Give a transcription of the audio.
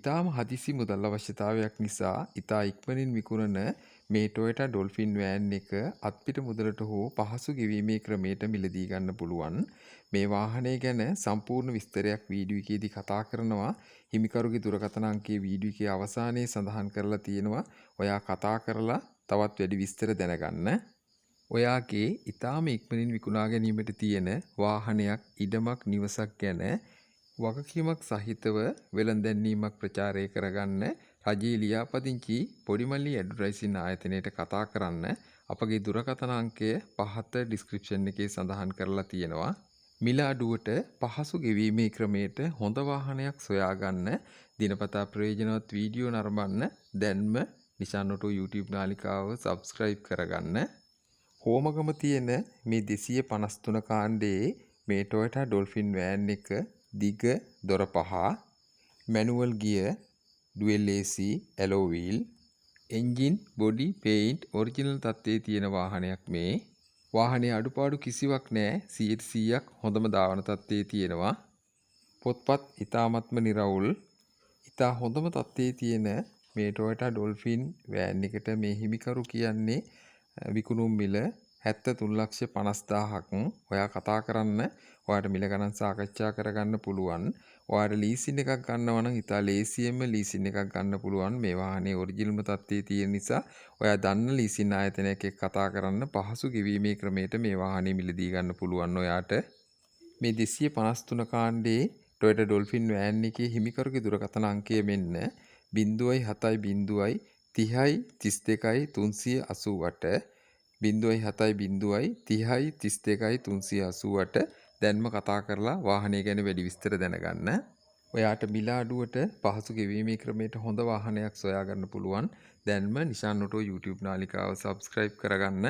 ඉතාම හදිසි මුදල් අවශ්‍යතාවයක් නිසා ඉතා ඉක්මනින් විකුණන මේ Toyota Dolphin වෑන් එක අත්පිට මුදලට හෝ පහසු ගෙවීමේ ක්‍රමයට මිලදී ගන්න පුළුවන්. මේ වාහනය ගැන සම්පූර්ණ විස්තරයක් වීඩියෝ එකේදී කතා කරනවා. හිමිකරුගේ දුරකථන අංකයේ වීඩියෝ එකේ අවසානයේ සඳහන් කරලා තියෙනවා. ඔයා කතා කරලා තවත් වැඩි විස්තර දැනගන්න. ඔයාගේ ඉතාම ඉක්මනින් විකුණා ගැනීමට තියෙන වාහනයක්, ඉඩමක්, නිවසක් ගැන වගකීමක් සහිතව වෙළඳැන්වීමක් ප්‍රචාරය කරගන්න රජයේ ලියාපදිංචි පොඩිමල්ලි ඇඩ්වර්ටයිසින් ආයතනයට කතා කරන්න අපගේ දුරකථන අංකය පහත ඩිස්ක්‍රිප්ෂන් එකේ සඳහන් කරලා තියෙනවා. මිල අඩුවට පහසු ගෙවීමේ ක්‍රමයට හොඳ වාහනයක් සොයාගන්න දිනපතා ප්‍රයෝජනවත් වීඩියෝ නරඹන්න දැන්ම නිශාන් ඔටෝ YouTube නාලිකාව සබ්ස්ක්‍රයිබ් කරගන්න. හෝමගම තියෙන මේ 253 කාණ්ඩයේ මේ Toyota Dolphin වෑන් එක දිග දොර 5, manual gear, dual AC, alloy wheel, engine, body, paint original තත්ත්වයේ තියෙන වාහනයක් මේ. වාහනේ අඩුපාඩු කිසිවක් නැහැ. 100%ක් හොඳම දාවන තත්ත්වයේ තියෙනවා. පොත්පත් ඉතාමත්ම නිරවුල්. ඉතා හොඳම තත්ත්වයේ තියෙන මේ Toyota Dolphin වෑන් එකට මේ හිමිකරු කියන්නේ විකුණුම් මිල 73,50,000ක්. ඔයා කතා කරන්න. ඔයාට මිල ගණන් සාකච්ඡා කරගන්න පුළුවන්. ඔයාට ලීසින් එකක් ගන්නවා නම් ඉතා ලේසියෙන්ම ලීසින් එකක් ගන්න පුළුවන්. මේ වාහනේ ඔරිජිනල්ම තත්ත්වයේ තියෙන නිසා ඔයා දන්න ලීසින් ආයතනයක් එක්ක කතා කරන්න පහසු ගෙවීමේ ක්‍රමයට මේ වාහනේ මිලදී ගන්න පුළුවන් ඔයාට. මේ 253 කාණ්ඩයේ Toyota Dolphin වෑන් එකේ හිමිකරුගේ දුරකථන අංකය මෙන්න 070 30 32 388 070 30 32 388 දැන්ම කතා කරලා වාහනය ගැන වැඩි විස්තර දැනගන්න. ඔයාට මිල අඩුවට පහසු ගෙවීමේ ක්‍රමයට හොඳ වාහනයක් සොයාගන්න පුළුවන්. දැන්ම නිශාන් ඔටෝ YouTube නාලිකාව සබ්ස්ක්‍රයිබ් කරගන්න.